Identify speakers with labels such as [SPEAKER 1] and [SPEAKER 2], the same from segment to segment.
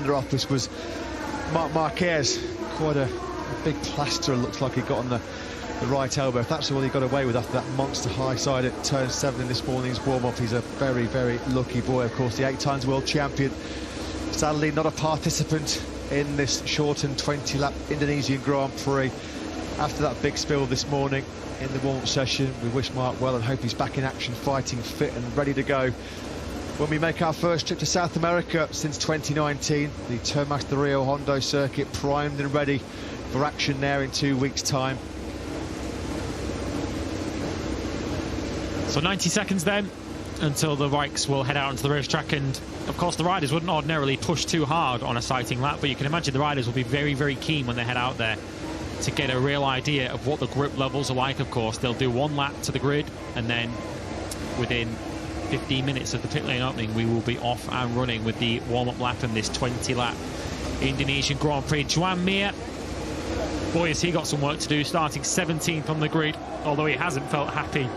[SPEAKER 1] Honda office was Marc Marquez. Quite a big plaster, looks like he got on the right elbow. If that's all he got away with after that monster high side at turn 7 in this morning's warm-up, he's a very, very lucky boy. Of course, the 8 times world champion, sadly not a participant in this shortened 20-lap Indonesian Grand Prix. After that big spill this morning in the warm-up session, we wish Mark well and hope he's back in action, fighting fit and ready to go when we make our first trip to South America since 2019. The Termas de Rio Hondo circuit primed and ready for action there in 2 weeks' time.
[SPEAKER 2] So 90 seconds then until the bikes will head out onto the racetrack, and of course the riders wouldn't ordinarily push too hard on a sighting lap, but you can imagine the riders will be very, very keen when they head out there to get a real idea of what the grip levels are like. Of course, they'll do 1 lap to the grid, and then within 15 minutes of the pit lane opening, we will be off and running with the warm-up lap in this 20-lap Indonesian Grand Prix. Joan Mir, boy, has he got some work to do, starting 17th on the grid, although he hasn't felt happy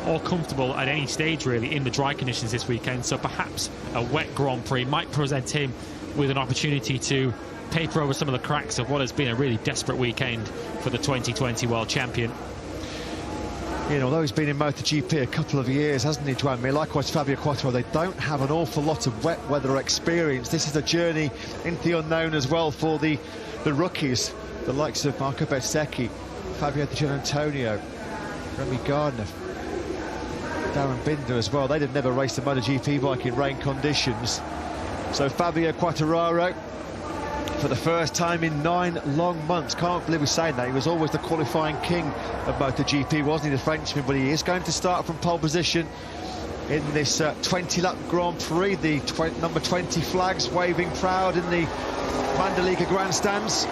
[SPEAKER 2] or comfortable at any stage really in the dry conditions this weekend. So perhaps a wet Grand Prix might present him with an opportunity to paper over some of the cracks of what has been a really desperate weekend for the 2020 world champion.
[SPEAKER 1] You know, although he's been in MotoGP a couple of years, hasn't he, Joan Mir? Likewise, Fabio Quartararo, they don't have an awful lot of wet weather experience. This is a journey into the unknown as well for the rookies, the likes of Marco Bezzecchi, Fabio Di Giannantonio, Remy Gardner, Darren Binder as well. They'd have never raced a MotoGP bike in rain conditions. So Fabio Quartararo, for the first time in 9 long months, can't believe we're saying that. He was always the qualifying king of MotoGP, wasn't he, the Frenchman? But he is going to start from pole position in this 20-lap Grand Prix. The number 20 flags waving proud in the Mandalika grandstands.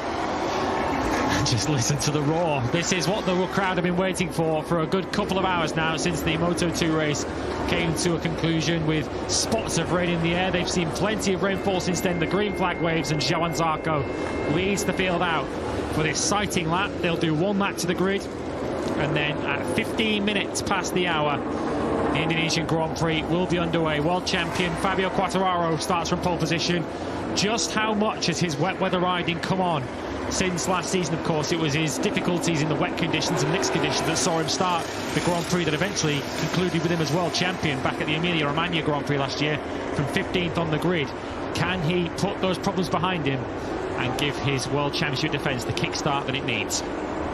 [SPEAKER 2] Just listen to the roar. This is what the crowd have been waiting for a good couple of hours now, since the Moto2 race came to a conclusion with spots of rain in the air. They've seen plenty of rainfall since then. The green flag waves, and João Zarco leads the field out for this sighting lap. They'll do 1 lap to the grid, and then at 15 minutes past the hour, the Indonesian Grand Prix will be underway. World champion Fabio Quartararo starts from pole position. Just how much has his wet weather riding come on since last season? Of course, it was his difficulties in the wet conditions and mixed conditions that saw him start the Grand Prix that eventually concluded with him as world champion back at the Emilia-Romagna Grand Prix last year from 15th on the grid. Can he put those problems behind him and give his world championship defence the kickstart that it needs?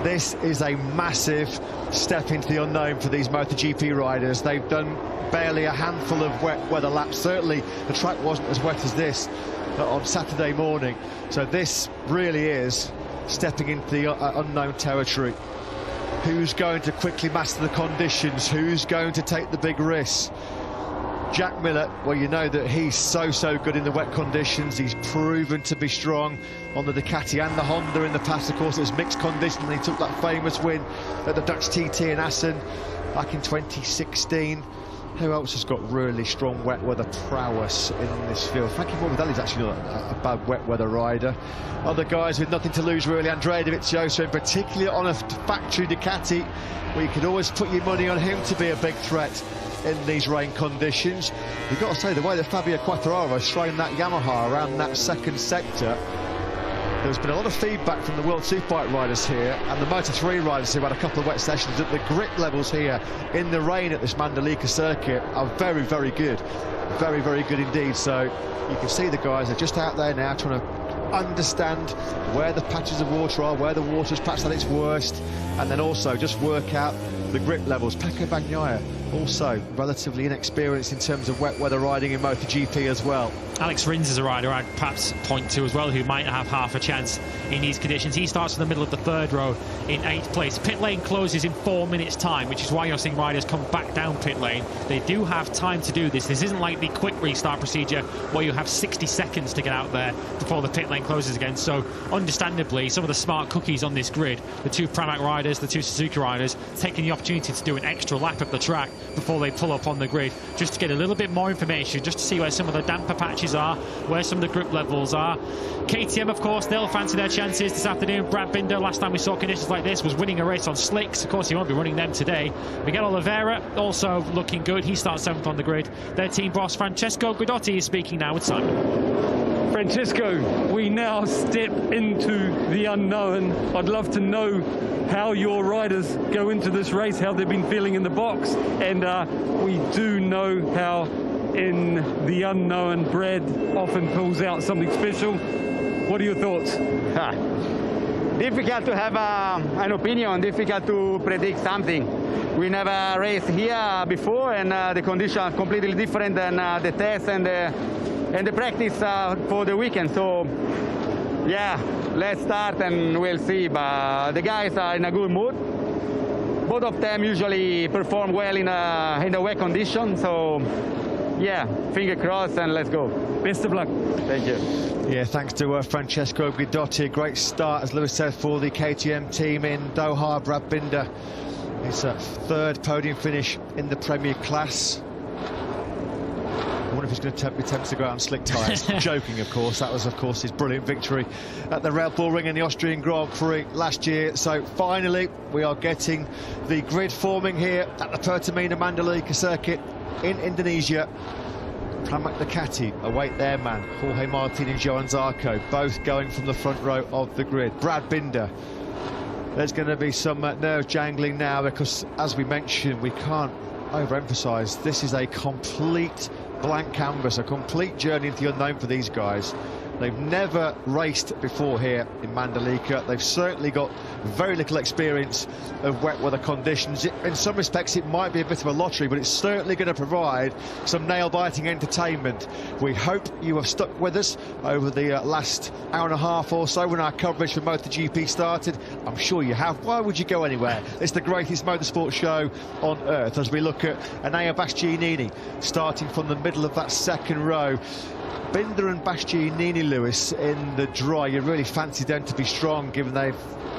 [SPEAKER 1] This is a massive step into the unknown for these MotoGP riders. They've done barely a handful of wet weather laps. Certainly the track wasn't as wet as this on Saturday morning. So this really is stepping into the unknown territory. Who's going to quickly master the conditions? Who's going to take the big risks? Jack Miller, well, you know that he's so good in the wet conditions. He's proven to be strong on the Ducati and the Honda in the past. Of course, it was mixed conditions, and he took that famous win at the Dutch TT in Assen back in 2016. Who else has got really strong wet weather prowess in this field? Frankie Morbidelli's actually not a bad wet weather rider. Other guys with nothing to lose really, Andrea Dovizioso, and particularly on a factory Ducati, where you could always put your money on him to be a big threat in these rain conditions. You've got to say, the way that Fabio Quartararo is throwing that Yamaha around that second sector, there's been a lot of feedback from the World Superbike riders here and the Moto3 riders who had a couple of wet sessions that the grip levels here in the rain at this Mandalika circuit are very, very good. Very, very good indeed. So you can see the guys are just out there now trying to understand where the patches of water are, where the water's perhaps at its worst, and then also just work out the grip levels. Pecco Bagnaia, also relatively inexperienced in terms of wet weather riding in MotoGP as well.
[SPEAKER 2] Alex Rins is a rider I'd perhaps point to as well, who might have half a chance in these conditions. He starts in the middle of the 3rd row in 8th place. Pit lane closes in 4 minutes time, which is why you're seeing riders come back down pit lane. They do have time to do this. This isn't like the quick restart procedure where you have 60 seconds to get out there before the pit lane closes again. So understandably, some of the smart cookies on this grid, the 2 Pramac riders, the 2 Suzuki riders, taking the opportunity to do an extra lap of the track before they pull up on the grid, just to get a little bit more information, just to see where some of the damper patches are, where some of the grip levels are. KTM, of course, they'll fancy their chances this afternoon. Brad Binder, last time we saw conditions like this, was winning a race on slicks. Of course, he won't be running them today. Miguel Oliveira also looking good. He starts 7th on the grid. Their team boss Francesco Guidotti is speaking now with Simon.
[SPEAKER 3] Francesco, we now step into the unknown. I'd love to know how your riders go into this race, how they've been feeling in the box, and we do know how in the unknown Brad often pulls out something special. What are your thoughts?
[SPEAKER 4] Difficult to have an opinion, difficult to predict something. We never raced here before, and the conditions are completely different than the test and the practice for the weekend. So, yeah, let's start and we'll see. But the guys are in a good mood. Both of them usually perform well in the wet condition. So, yeah, finger crossed and let's go.
[SPEAKER 3] Best of luck.
[SPEAKER 4] Thank you.
[SPEAKER 1] Yeah, thanks to Francesco Guidotti. Great start, as Lewis said, for the KTM team in Doha. Brad Binder, his third podium finish in the Premier class. I wonder if he's going to be tempted to go out on slick tyres. Joking, of course. That was, of course, his brilliant victory at the Red Bull Ring in the Austrian Grand Prix last year. So finally, we are getting the grid forming here at the Pertamina Mandalika circuit in Indonesia. Pramac Ducati await their man, Jorge Martin and Johan Zarco, both going from the front row of the grid. Brad Binder. There's going to be some nerve jangling now because, as we mentioned, we can't overemphasise, this is a complete blank canvas, a complete journey into the unknown for these guys. They've never raced before here in Mandalika. They've certainly got very little experience of wet weather conditions. In some respects, it might be a bit of a lottery, but it's certainly going to provide some nail-biting entertainment. We hope you have stuck with us over the last hour and a half or so when our coverage for MotoGP started. I'm sure you have. Why would you go anywhere? It's the greatest motorsport show on earth as we look at Enea Bastianini starting from the middle of that second row. Binder and Bastianini, Lewis, in the dry, you really fancy them to be strong given they've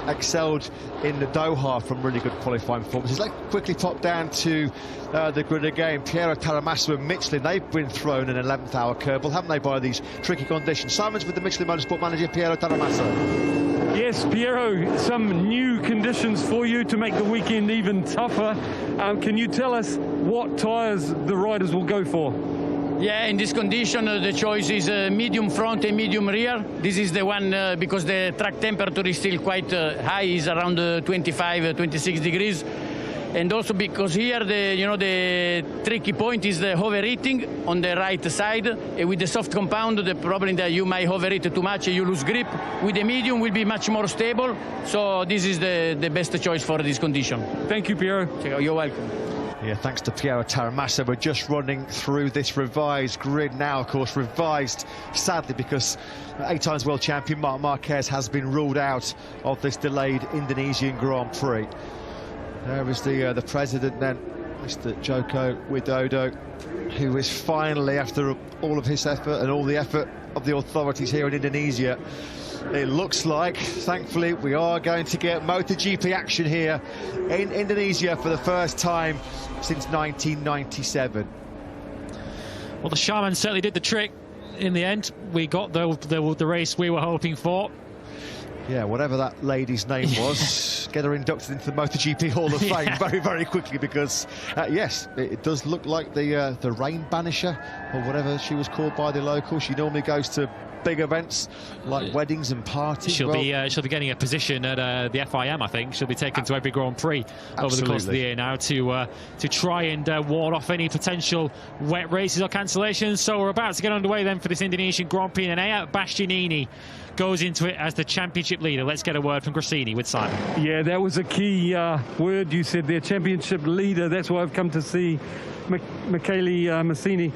[SPEAKER 1] excelled in the Doha from really good qualifying performances. Let's quickly pop down to the grid again. Piero Taramasso and Michelin, they've been thrown an 11th hour curveball, haven't they, by these tricky conditions? Simons with the Michelin Motorsport manager, Piero Taramasso.
[SPEAKER 3] Yes, Piero, some new conditions for you to make the weekend even tougher. Can you tell us what tyres the riders will go for?
[SPEAKER 5] Yeah, in this condition, the choice is medium front and medium rear. This is the one because the track temperature is still quite high, is around 25, 26 degrees. And also because here, the tricky point is the overheating on the right side. With the soft compound, the problem that you might overheat too much, you lose grip. With the medium, will be much more stable. So this is the best choice for this condition.
[SPEAKER 3] Thank you, Piero.
[SPEAKER 5] You're welcome.
[SPEAKER 1] Yeah, thanks to Piero Taramasso. We're just running through this revised grid now, of course, revised, sadly, because 8 times world champion Marc Marquez has been ruled out of this delayed Indonesian Grand Prix. There is the president then, Mr. Joko Widodo, who is finally, after all of his effort and all the effort of the authorities here in Indonesia, it looks like, thankfully, we are going to get MotoGP action here in Indonesia for the first time since 1997.
[SPEAKER 2] Well, the Shaman certainly did the trick in the end. We got the race we were hoping for.
[SPEAKER 1] Yeah, whatever that lady's name was, get her inducted into the MotoGP Hall of Fame very, very quickly, because, yes, it does look like the Rain Banisher, or whatever she was called by the locals. She normally goes to big events like weddings and parties.
[SPEAKER 2] She'll be getting a position at the FIM, I think. She'll be taken to every Grand Prix over the course of the year now to try and ward off any potential wet races or cancellations. So we're about to get underway then for this Indonesian Grand Prix, and Enea Bastianini goes into it as the championship leader. Let's get a word from Grassini with Simon.
[SPEAKER 3] Yeah, that was a key word you said there, championship leader. That's why I've come to see Michele Massini.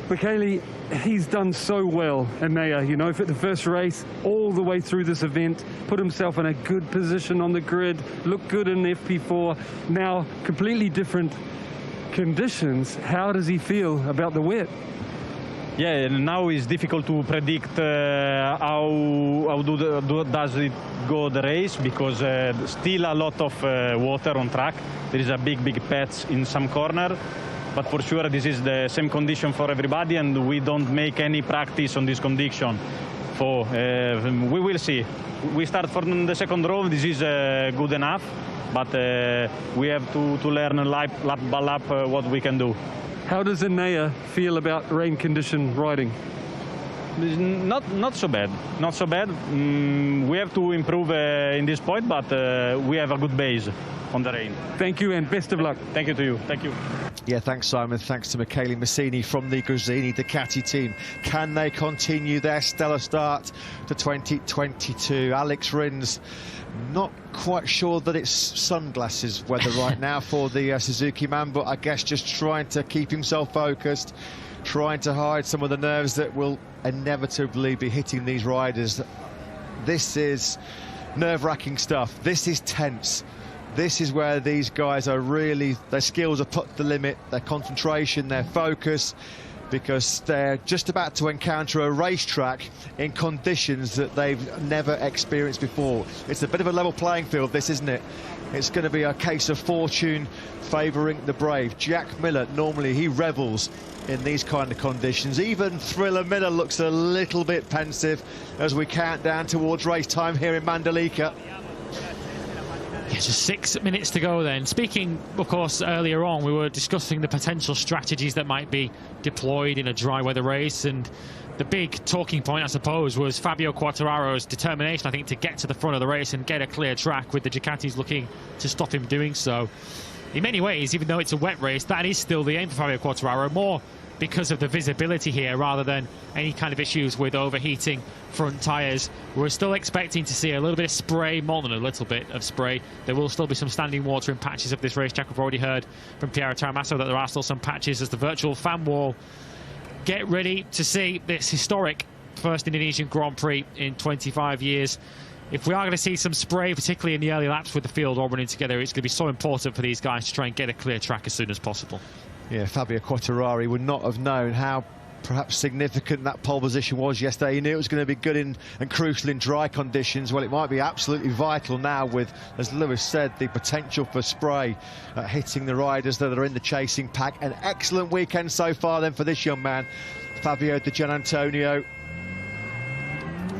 [SPEAKER 3] Michele, he's done so well, Enea, for the first race, all the way through this event, put himself in a good position on the grid, looked good in FP4, now completely different conditions. How does he feel about the wet?
[SPEAKER 6] Yeah, now it's difficult to predict how does it go the race, because still a lot of water on track. There is a big patch in some corner. But for sure, this is the same condition for everybody, and we don't make any practice on this condition. So we will see. We start from the second row. This is good enough, but we have to learn lap by lap what we can do.
[SPEAKER 3] How does Enea feel about rain condition riding?
[SPEAKER 6] Not so bad. Not so bad. We have to improve in this point, but we have a good base on the rain.
[SPEAKER 3] Thank you and best of luck.
[SPEAKER 6] Thank you to you. Thank you.
[SPEAKER 1] Yeah, thanks, Simon. Thanks to Michele Massini from the Gresini Ducati team. Can they continue their stellar start to 2022? Alex Rins, not quite sure that it's sunglasses weather right now for the Suzuki man, but I guess just trying to keep himself focused, trying to hide some of the nerves that will inevitably be hitting these riders. This is nerve-wracking stuff. This is tense. This is where these guys are really, their skills are put to the limit, their concentration, their focus, because they're just about to encounter a racetrack in conditions that they've never experienced before. It's a bit of a level playing field, this, isn't it? It's going to be a case of fortune favouring the brave. Jack Miller, normally he revels in these kind of conditions. Even Thriller Miller looks a little bit pensive as we count down towards race time here in Mandalika.
[SPEAKER 2] Yeah, just 6 minutes to go then. Speaking, of course, earlier on, we were discussing the potential strategies that might be deployed in a dry weather race, and the big talking point, I suppose, was Fabio Quartararo's determination, I think, to get to the front of the race and get a clear track, with the Ducatis looking to stop him doing so. In many ways, even though it's a wet race, that is still the aim for Fabio Quartararo, more because of the visibility here rather than any kind of issues with overheating front tyres. We're still expecting to see a little bit of spray, more than a little bit of spray. There will still be some standing water in patches of this racetrack. We've already heard from Piero Taramasso that there are still some patches as the virtual fan wall. Get ready to see this historic first Indonesian Grand Prix in 25 years. If we are going to see some spray, particularly in the early laps with the field all running together, it's going to be so important for these guys to try and get a clear track as soon as possible.
[SPEAKER 1] Yeah, Fabio Quartararo would not have known how perhaps significant that pole position was yesterday. He knew it was going to be good and crucial in dry conditions. Well, it might be absolutely vital now with, as Lewis said, the potential for spray hitting the riders that are in the chasing pack. An excellent weekend so far then for this young man, Fabio Di Giannantonio.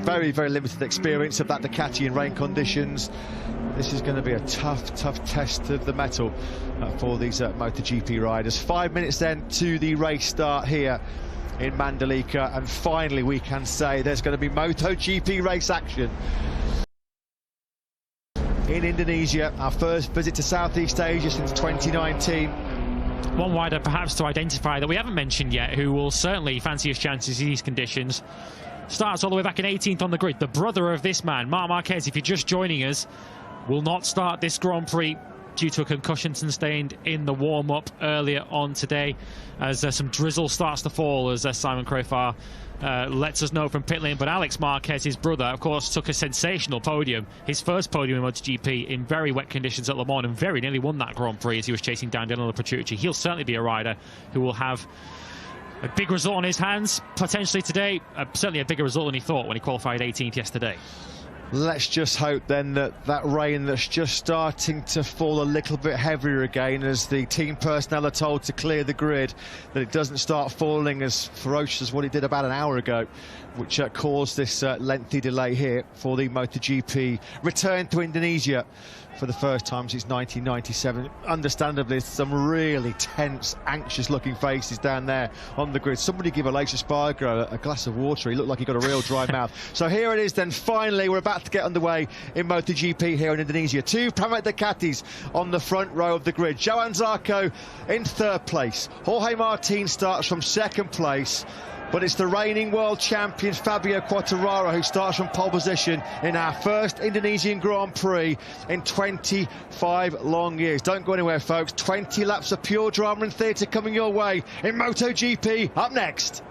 [SPEAKER 1] Very, very limited experience of that Ducati in rain conditions. This is going to be a tough test of the mettle for these MotoGP riders. 5 minutes then to the race start here in Mandalika, and finally we can say there's going to be MotoGP race action in Indonesia. Our first visit to Southeast Asia since 2019.
[SPEAKER 2] One rider perhaps to identify that we haven't mentioned yet, who will certainly fancy his chances in these conditions. Starts all the way back in 18th on the grid. The brother of this man, Marc Marquez, if you're just joining us, will not start this Grand Prix due to a concussion sustained in the warm-up earlier on today, as some drizzle starts to fall, as Simon Crafar lets us know from pit lane. But Alex Marquez, his brother, of course, took a sensational podium, his first podium in MotoGP in very wet conditions at Le Mans, and very nearly won that Grand Prix as he was chasing down Danilo Petrucci. He'll certainly be a rider who will have a big result on his hands potentially today, certainly a bigger result than he thought when he qualified 18th yesterday.
[SPEAKER 1] Let's just hope then that that rain that's just starting to fall a little bit heavier again as the team personnel are told to clear the grid, that it doesn't start falling as ferocious as what it did about an hour ago, which caused this lengthy delay here for the MotoGP return to Indonesia for the first time since 1997. Understandably, some really tense, anxious-looking faces down there on the grid. Somebody give Aleix Espargaro a glass of water. He looked like he got a real dry mouth. So here it is then, finally, we're about to get underway in MotoGP here in Indonesia. Two Pramac Ducatis on the front row of the grid. Johan Zarco in third place. Jorge Martin starts from second place. But it's the reigning world champion Fabio Quartararo who starts from pole position in our first Indonesian Grand Prix in 25 long years. Don't go anywhere, folks. 20 laps of pure drama and theatre coming your way in MotoGP. Up next.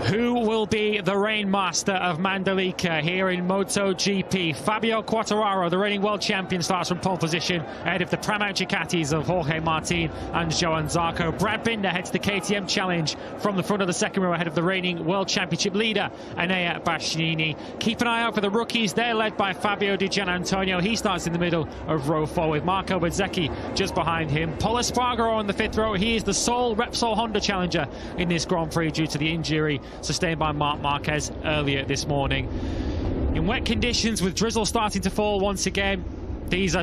[SPEAKER 2] Who will be the rainmaster of Mandalika here in MotoGP? Fabio Quartararo, the reigning world champion, starts from pole position ahead of the Pramac Ducatis of Jorge Martin and Johan Zarco. Brad Binder heads the KTM Challenge from the front of the second row ahead of the reigning world championship leader, Enea Bastianini. Keep an eye out for the rookies. They're led by Fabio Di Giannantonio. He starts in the middle of row 4 with Marco Bezzecchi just behind him. Pol Espargaro on the 5th row. He is the sole Repsol Honda challenger in this Grand Prix due to the injury sustained by Marc Marquez earlier this morning. In wet conditions with drizzle starting to fall once again, these are